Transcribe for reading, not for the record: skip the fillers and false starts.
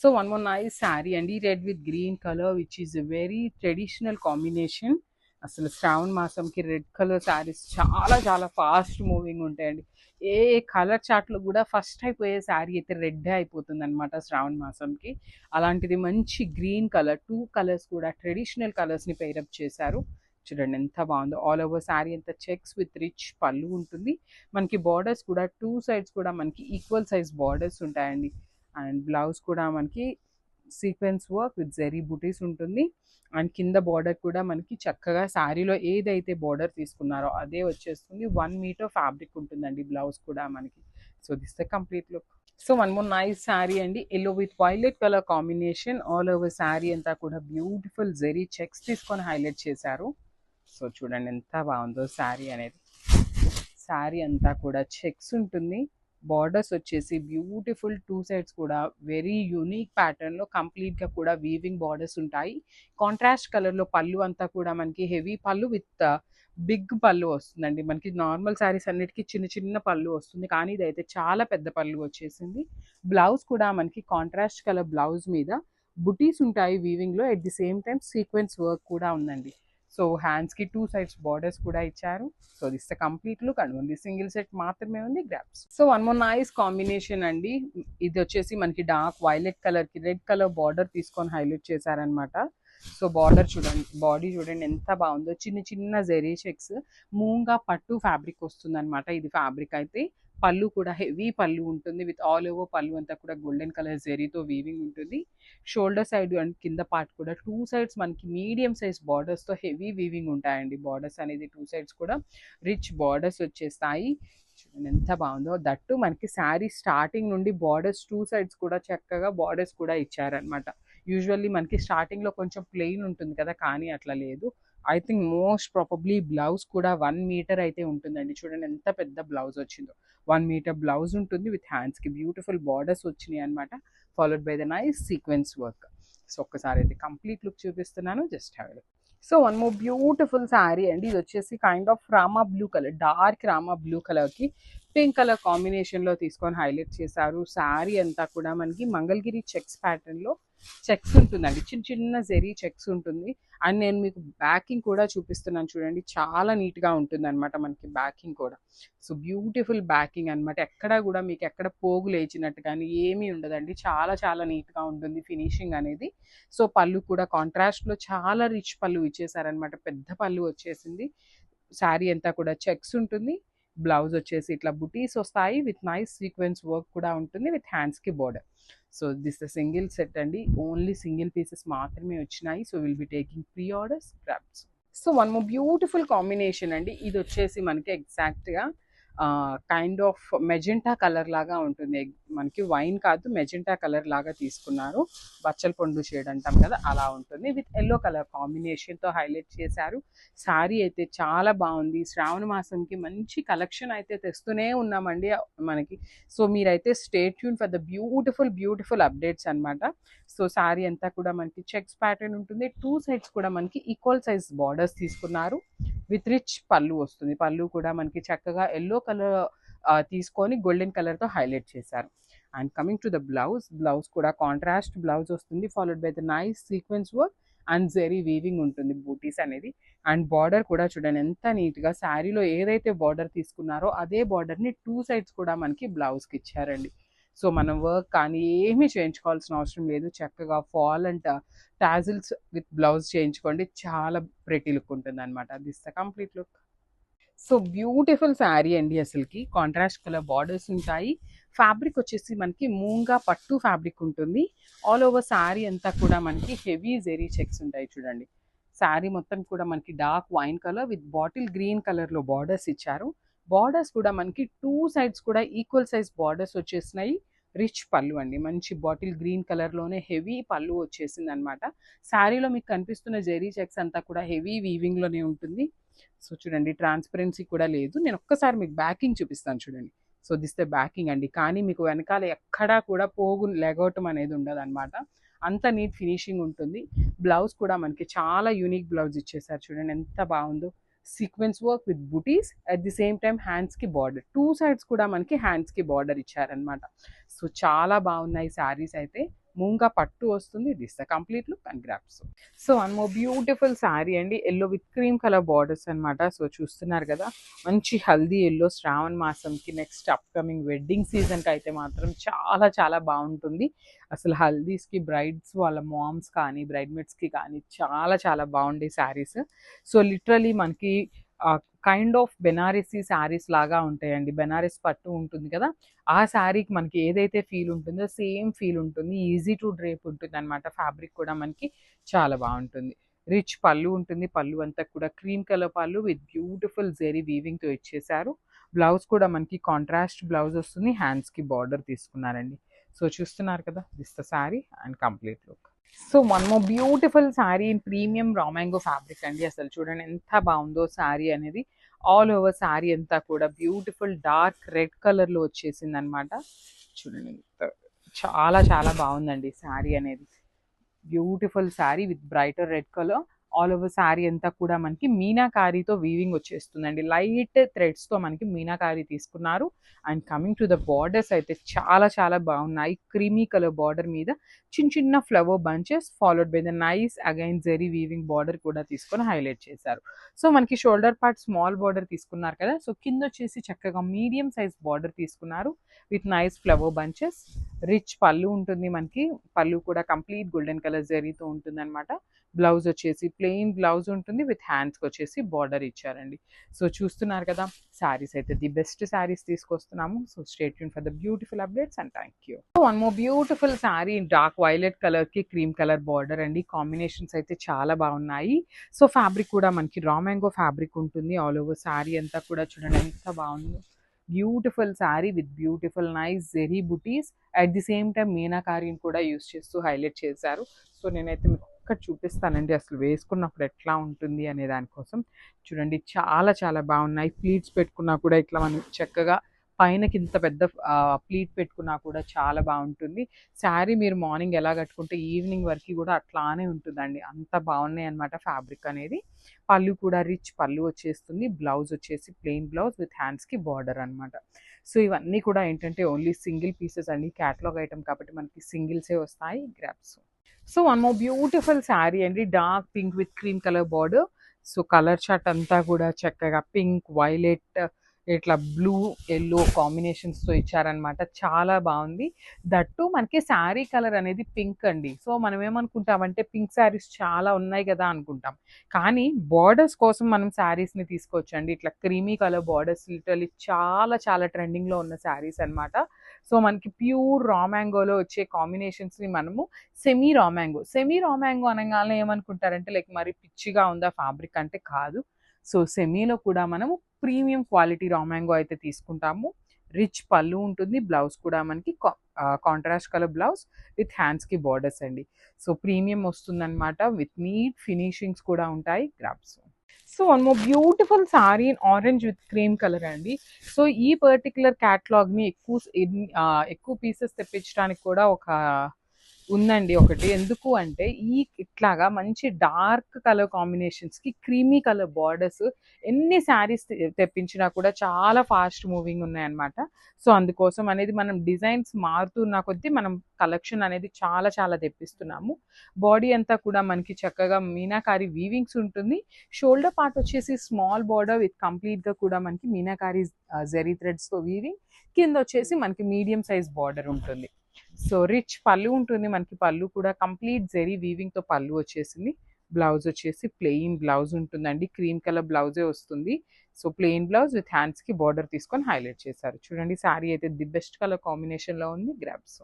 So one more nice sari అండి, red with green colour which is a very traditional combination. అసలు శ్రావణ మాసంకి red colour saris చాలా చాలా fast moving ఉంటాయండి. ఏ కలర్ చార్ట్లో కూడా ఫస్ట్ అయిపోయే శారీ అయితే రెడ్ అయిపోతుంది అనమాట శ్రావణ మాసంకి. అలాంటిది మంచి గ్రీన్ కలర్, టూ కలర్స్ కూడా ట్రెడిషనల్ కలర్స్ని పేరప్ చేశారు. చూడండి ఎంత బాగుందో. ఆల్ ఓవర్ శారీ అంతా చెక్స్ విత్ రిచ్ పళ్ళు ఉంటుంది. మనకి బార్డర్స్ కూడా టూ సైడ్స్ కూడా మనకి ఈక్వల్ సైజ్ బార్డర్స్ ఉంటాయండి. అండ్ బ్లౌజ్ కూడా మనకి సీక్వెన్స్ వర్క్ విత్ జెరీ బుటీస్ ఉంటుంది. అండ్ కింద బార్డర్ కూడా మనకి చక్కగా శారీలో ఏదైతే బార్డర్ తీసుకున్నారో అదే వచ్చేస్తుంది. 1 మీటర్ ఫ్యాబ్రిక్ ఉంటుందండి బ్లౌజ్ కూడా మనకి. So this the complete look. So one more nice sari అండి, yellow with violet colour combination. All over sari అంతా కూడా బ్యూటిఫుల్ జెరీ చెక్స్ తీసుకొని హైలైట్ చేశారు. సో చూడండి ఎంత బాగుందో శారీ అనేది. శారీ అంతా కూడా చెక్స్ ఉంటుంది. బార్డర్స్ వచ్చేసి బ్యూటిఫుల్ టూ సైడ్స్ కూడా వెరీ యూనిక్ ప్యాటర్న్లో కంప్లీట్గా కూడా వీవింగ్ బార్డర్స్ ఉంటాయి. కాంట్రాస్ట్ కలర్లో పళ్ళు అంతా కూడా మనకి హెవీ పళ్ళు విత్ బిగ్ పళ్ళు వస్తుందండి. మనకి నార్మల్ శారీస్ అన్నిటికీ చిన్న చిన్న పళ్ళు వస్తుంది, కానీ ఇదైతే చాలా పెద్ద పళ్ళు వచ్చేసింది. బ్లౌజ్ కూడా మనకి కాంట్రాస్ట్ కలర్ బ్లౌజ్ మీద బుటీస్ ఉంటాయి వీవింగ్లో. At the same time sequence work కూడా ఉందండి. సో హ్యాండ్స్కి టూ సైడ్స్ బార్డర్స్ కూడా ఇచ్చారు. So this the complete look. And only single set మాత్రమే ఉంది గ్రాప్స్. So one more nice combination అండి, ఇది వచ్చేసి మనకి డార్క్ వైలెట్ కలర్కి రెడ్ కలర్ బార్డర్ తీసుకొని హైలైట్ చేశారనమాట. సో బార్డర్ చూడండి, బాడీ చూడండి ఎంత బాగుందో. చిన్న చిన్న జెరీ చెక్స్, మూంగా పట్టు ఫ్యాబ్రిక్ వస్తుంది అనమాట ఇది ఫ్యాబ్రిక్ అయితే. పళ్ళు కూడా హెవీ పళ్ళు ఉంటుంది విత్ ఆల్ ఓవర్ పళ్ళు అంతా కూడా గోల్డెన్ కలర్ జెరీతో వీవింగ్ ఉంటుంది. షోల్డర్ సైడ్ అండ్ కింద పార్ట్ కూడా టూ సైడ్స్ మనకి మీడియం సైజ్ బార్డర్స్తో హెవీ వీవింగ్ ఉంటాయండి. బార్డర్స్ అనేది టూ సైడ్స్ కూడా రిచ్ బార్డర్స్ వచ్చేస్తాయి. చూడండి ఎంత బాగుందో. దట్టు మనకి శారీ స్టార్టింగ్ నుండి బార్డర్స్ టూ సైడ్స్ కూడా చక్కగా బార్డర్స్ కూడా ఇచ్చారనమాట. యూజువల్లీ మనకి స్టార్టింగ్లో కొంచెం ప్లెయిన్ ఉంటుంది కదా, కానీ అట్లా లేదు. I think most probably blouse కూడా 1 మీటర్ అయితే ఉంటుందండి. చూడండి ఎంత పెద్ద బ్లౌజ్ వచ్చిందో. 1 మీటర్ బ్లౌజ్ ఉంటుంది విత్ హ్యాండ్స్కి బ్యూటిఫుల్ బార్డర్స్ వచ్చినాయి అనమాట, followed by the nice sequence work. So ఒక్కసారి అయితే కంప్లీట్ లుక్ చూపిస్తున్నాను, just have a look. So one more beautiful sari అండి, ఇది వచ్చేసి kind of Rama blue colour, dark Rama blue కలర్కి పింక్ కలర్ కాంబినేషన్లో తీసుకొని హైలైట్ చేశారు. శారీ అంతా కూడా మనకి మంగళగిరి చెక్స్ ప్యాటర్న్లో చెక్స్ ఉంటుందండి, చిన్న చిన్న జెరీ చెక్స్ ఉంటుంది. అండ్ నేను మీకు బ్యాకింగ్ కూడా చూపిస్తున్నాను చూడండి, చాలా నీట్గా ఉంటుంది అనమాట మనకి బ్యాకింగ్ కూడా. సో బ్యూటిఫుల్ బ్యాకింగ్ అనమాట, ఎక్కడ కూడా మీకు ఎక్కడ పోగు లేచినట్టు కానీ ఏమీ ఉండదండి. చాలా చాలా నీట్గా ఉంటుంది ఫినిషింగ్ అనేది. సో పళ్ళు కూడా కాంట్రాస్ట్లో చాలా రిచ్ పళ్ళు ఇచ్చేసారనమాట, పెద్ద పళ్ళు వచ్చేసింది. శారీ అంతా కూడా చెక్స్ ఉంటుంది. బ్లౌజ్ వచ్చేసి ఇట్లా బుటీస్ వస్తాయి విత్ నైస్ సీక్వెన్స్ వర్క్ కూడా ఉంటుంది విత్ హ్యాండ్స్కి border. So this the single set అండి, ఓన్లీ సింగిల్ పీసెస్ మాత్రమే వచ్చినాయి. So will be taking pre orders crafts. So one more beautiful combination అండి, ఇది వచ్చేసి మనకి ఎగ్జాక్ట్గా కైండ్ ఆఫ్ మెజెంటా కలర్ లాగా ఉంటుంది. మనకి వైన్ కాదు, మెజెంటా కలర్ లాగా తీసుకున్నారు. బచ్చల పండు షేడ్ అంటాం కదా, అలా ఉంటుంది విత్ ఎల్లో కలర్ కాంబినేషన్తో హైలైట్ చేశారు. శారీ అయితే చాలా బాగుంది. శ్రావణ మాసంకి మంచి కలెక్షన్ అయితే తెస్తూనే ఉన్నామండి మనకి. సో మీరైతే stay tune for the beautiful updates అనమాట. సో శారీ అంతా కూడా మనకి చెక్స్ ప్యాటర్న్ ఉంటుంది. టూ సైడ్స్ కూడా మనకి ఈక్వల్ సైజ్ బార్డర్స్ తీసుకున్నారు విత్ రిచ్ పళ్ళు వస్తుంది. పళ్ళు కూడా మనకి చక్కగా ఎల్లో కలర్ తీసుకొని గోల్డెన్ కలర్తో హైలైట్ చేశారు. And coming to the blouse కూడా కాంట్రాస్ట్ బ్లౌజ్ వస్తుంది, followed by the nice sequence work and zari weaving ఉంటుంది బూటీస్ అనేది. అండ్ బార్డర్ కూడా చూడండి ఎంత నీట్గా, శారీలో ఏదైతే బార్డర్ తీసుకున్నారో అదే బార్డర్ని టూ సైడ్స్ కూడా మనకి బ్లౌజ్కి ఇచ్చారండి. సో మనం వర్క్ కానీ ఏమీ చేయించుకోవాల్సిన అవసరం లేదు, చక్కగా fall and tassels with blouse చేయించుకోండి, చాలా ప్రెటీ లుక్ ఉంటుంది అనమాట. This the complete look. So beautiful sari అండి, అసలుకి కాంట్రాస్ట్ కలర్ బార్డర్స్ ఉంటాయి. ఫ్యాబ్రిక్ వచ్చేసి మనకి మూంగా పట్టు ఫ్యాబ్రిక్ ఉంటుంది. ఆల్ ఓవర్ శారీ అంతా కూడా మనకి హెవీ జెరీ చెక్స్ ఉంటాయి చూడండి. శారీ మొత్తం కూడా మనకి dark wine colour with bottle green కలర్లో బార్డర్స్ ఇచ్చారు. బార్డర్స్ కూడా మనకి టూ సైడ్స్ కూడా ఈక్వల్ సైజ్ బార్డర్స్ వచ్చేసినాయి. రిచ్ పళ్ళు అండి, మంచి బాటిల్ గ్రీన్ కలర్లోనే హెవీ పళ్ళు వచ్చేసింది అనమాట. శారీలో మీకు కనిపిస్తున్న జెరీ చెక్స్ అంతా కూడా హెవీ వీవింగ్లోనే ఉంటుంది. సో చూడండి ట్రాన్స్పరెన్సీ కూడా లేదు. నేను ఒక్కసారి మీకు బ్యాకింగ్ చూపిస్తాను చూడండి. సో దిస్ ద బ్యాకింగ్ అండి, కానీ మీకు వెనకాల ఎక్కడా కూడా పోగు లెగవటం అనేది ఉండదు అనమాట, అంత నీట్ ఫినిషింగ్ ఉంటుంది. బ్లౌజ్ కూడా మనకి చాలా యూనిక్ బ్లౌజ్ ఇచ్చేసారు చూడండి ఎంత బాగుందో. Sequence work with buttis, at the same time హ్యాండ్స్కి బార్డర్, టూ సైడ్స్ కూడా మనకి హ్యాండ్స్కి బార్డర్ ఇచ్చారనమాట. సో చాలా బాగున్నాయి శారీస్ అయితే. మూంగా పట్టు వస్తుంది. This the complete look and గ్రాప్స్. So one more beautiful sari అండి, yellow with cream colour borders అనమాట. సో చూస్తున్నారు కదా, మంచి హల్దీ ఎల్లో, శ్రావణ మాసంకి నెక్స్ట్ అప్కమింగ్ వెడ్డింగ్ సీజన్కి అయితే మాత్రం చాలా చాలా బాగుంటుంది. అసలు హల్దీస్కి బ్రైడ్స్ వాళ్ళ మామ్స్ కానీ బ్రైడ్ మేట్స్కి కానీ చాలా చాలా బాగుండే శారీస్. సో లిటరలీ మనకి కైండ్ ఆఫ్ బెనారసీ శారీస్ లాగా ఉంటాయండి. బెనారస్ పట్టు ఉంటుంది కదా, ఆ శారీకి మనకి ఏదైతే ఫీల్ ఉంటుందో సేమ్ ఫీల్ ఉంటుంది. ఈజీ టు డ్రేప్ ఉంటుంది అనమాట. ఫ్యాబ్రిక్ కూడా మనకి చాలా బాగుంటుంది. రిచ్ పళ్ళు ఉంటుంది. పళ్ళు అంతా కూడా క్రీమ్ కలర్ పళ్ళు విత్ బ్యూటిఫుల్ జెరీ వీవింగ్తో ఇచ్చేసారు. బ్లౌజ్ కూడా మనకి కాంట్రాస్ట్ బ్లౌజ్ వస్తుంది. హ్యాండ్స్కి బార్డర్ తీసుకున్నారండి. సో చూస్తున్నారు కదా, this the sari and complete look. So one more beautiful sari in premium రా మ్యాంగో ఫ్యాబ్రిక్ అండి. అసలు చూడండి ఎంత బాగుందో శారీ అనేది. ఆల్ ఓవర్ శారీ అంతా కూడా బ్యూటిఫుల్ డార్క్ రెడ్ కలర్లో వచ్చేసింది అనమాట. చూడండి చాలా చాలా బాగుందండి శారీ అనేది. Beautiful sari with brighter red colour. All over sari అంతా కూడా మనకి మీనాకారీతో వీవింగ్ వచ్చేస్తుందండి. లైట్ థ్రెడ్స్తో మనకి మీనాకారీ తీసుకున్నారు. And coming to the borders అయితే చాలా చాలా బాగున్నాయి. క్రీమీ కలర్ బార్డర్ మీద చిన్న చిన్న flower bunches followed by the nice again zari weaving border కూడా తీసుకొని హైలైట్ చేశారు. సో మనకి షోల్డర్ పార్ట్ స్మాల్ బార్డర్ తీసుకున్నారు కదా, సో కింద వచ్చేసి చక్కగా మీడియం సైజ్ బార్డర్ తీసుకున్నారు with nice flower bunches. Rich పళ్ళు ఉంటుంది మనకి. పళ్ళు కూడా కంప్లీట్ గోల్డెన్ కలర్ జరీతో ఉంటుంది అనమాట. బ్లౌజ్ వచ్చేసి ప్లెయిన్ బ్లౌజ్ ఉంటుంది విత్ హ్యాండ్స్కి వచ్చేసి బార్డర్ ఇచ్చారండి. సో చూస్తున్నారు కదా, శారీస్ అయితే ది బెస్ట్ శారీస్ తీసుకొస్తున్నాము. So stay tune for the beautiful updates and thank you. One more beautiful sari dark violet కలర్కి క్రీమ్ కలర్ బార్డర్ అండి. కాంబినేషన్స్ అయితే చాలా బాగున్నాయి. సో ఫ్యాబ్రిక్ కూడా మనకి రా మ్యాంగో ఫ్యాబ్రిక్ ఉంటుంది. ఆల్ ఓవర్ శారీ అంతా కూడా చూడండి ఎంత బాగుందో. Beautiful sari with beautiful nice zari buttis. At the same time మీనాకారీని కూడా యూస్ చేస్తూ హైలైట్ చేశారు. సో నేనైతే మీకు ఒక్కటి చూపిస్తానండి అసలు వేసుకున్నప్పుడు ఎట్లా ఉంటుంది అనే దానికోసం. చూడండి చాలా చాలా బాగున్నాయి. ప్లీట్స్ పెట్టుకున్నా కూడా ఇట్లా మనం చక్కగా పైనకి ఇంత పెద్ద ప్లీట్ పెట్టుకున్నా కూడా చాలా బాగుంటుంది. శారీ మీరు మార్నింగ్ ఎలా కట్టుకుంటే ఈవినింగ్ వరకు కూడా అట్లానే ఉంటుందండి. అంత బాగున్నాయి అనమాట ఫ్యాబ్రిక్ అనేది. పళ్ళు కూడా రిచ్ పళ్ళు వచ్చేస్తుంది. బ్లౌజ్ వచ్చేసి ప్లెయిన్ బ్లౌజ్ విత్ హ్యాండ్స్కి బార్డర్ అనమాట. సో ఇవన్నీ కూడా ఏంటంటే ఓన్లీ సింగిల్ పీసెస్ అండి. క్యాటలాగ్ ఐటమ్ కాబట్టి మనకి సింగిల్సే వస్తాయి. గ్రాప్స్. So one more beautiful sari అండి, dark pink with cream colour border. So colour chart అంతా కూడా చక్కగా పింక్ వైలెట్ ఇట్లా బ్లూ ఎల్లో కాంబినేషన్స్తో ఇచ్చారనమాట. చాలా బాగుంది. దట్టు మనకి శారీ కలర్ అనేది పింక్ అండి. సో మనం ఏమనుకుంటామంటే పింక్ శారీస్ చాలా ఉన్నాయి కదా అనుకుంటాం, కానీ బార్డర్స్ కోసం మనం శారీస్ని తీసుకోవచ్చండి. ఇట్లా క్రీమీ కలర్ బార్డర్స్ లిటరలీ చాలా చాలా ట్రెండింగ్లో ఉన్న శారీస్ అనమాట. సో మనకి ప్యూర్ రా మ్యాంగోలో వచ్చే కాంబినేషన్స్ని మనము సెమీ రా మ్యాంగో అనగానే ఏమనుకుంటారంటే లైక్ మరి పిచ్చిగా ఉందా ఫ్యాబ్రిక్ అంటే కాదు. సో సెమీలో కూడా మనము ప్రీమియం క్వాలిటీ రా మ్యాంగో అయితే తీసుకుంటాము. రిచ్ పళ్ళు ఉంటుంది. బ్లౌజ్ కూడా మనకి కాంట్రాస్ట్ కలర్ బ్లౌజ్ విత్ హ్యాండ్స్కి బార్డర్స్ అండి. సో ప్రీమియం వస్తుందన్నమాట. విత్ నీట్ ఫినిషింగ్స్ కూడా ఉంటాయి. Grasp. So one more beautiful sorry in orange with cream colour అండి. సో ఈ పర్టికులర్ క్యాటలాగ్ని ఎక్కువ పీసెస్ తెప్పించడానికి కూడా ఒక ఉందండి ఒకటి. ఎందుకు అంటే ఇట్లాగా మంచి డార్క్ కలర్ కాంబినేషన్స్కి క్రీమీ కలర్ బార్డర్స్ ఎన్ని శారీస్ తెప్పించినా కూడా చాలా ఫాస్ట్ మూవింగ్ ఉన్నాయన్నమాట. సో అందుకోసం అనేది మనం డిజైన్స్ మారుతున్న కొద్దీ మనం కలెక్షన్ అనేది చాలా చాలా తెప్పిస్తున్నాము. బాడీ అంతా కూడా మనకి చక్కగా మీనాకారి వీవింగ్స్ ఉంటుంది. షోల్డర్ పార్ట్ వచ్చేసి స్మాల్ బార్డర్ విత్ కంప్లీట్గా కూడా మనకి మీనాకారి జెరీ థ్రెడ్స్తో వీవింగ్. కింద వచ్చేసి మనకి మీడియం సైజ్ బార్డర్ ఉంటుంది. సో రిచ్ పళ్ళు ఉంటుంది మనకి. పళ్ళు కూడా కంప్లీట్ జెరీ వీవింగ్తో పళ్ళు వచ్చేసింది. బ్లౌజ్ వచ్చేసి ప్లెయిన్ బ్లౌజ్ ఉంటుందండి. క్రీమ్ కలర్ బ్లౌజే వస్తుంది. సో ప్లెయిన్ బ్లౌజ్ విత్ హ్యాండ్స్కి బార్డర్ తీసుకొని హైలైట్ చేశారు. చూడండి శారీ అయితే ది బెస్ట్ కలర్ కాంబినేషన్లో ఉంది. గ్రాప్స్.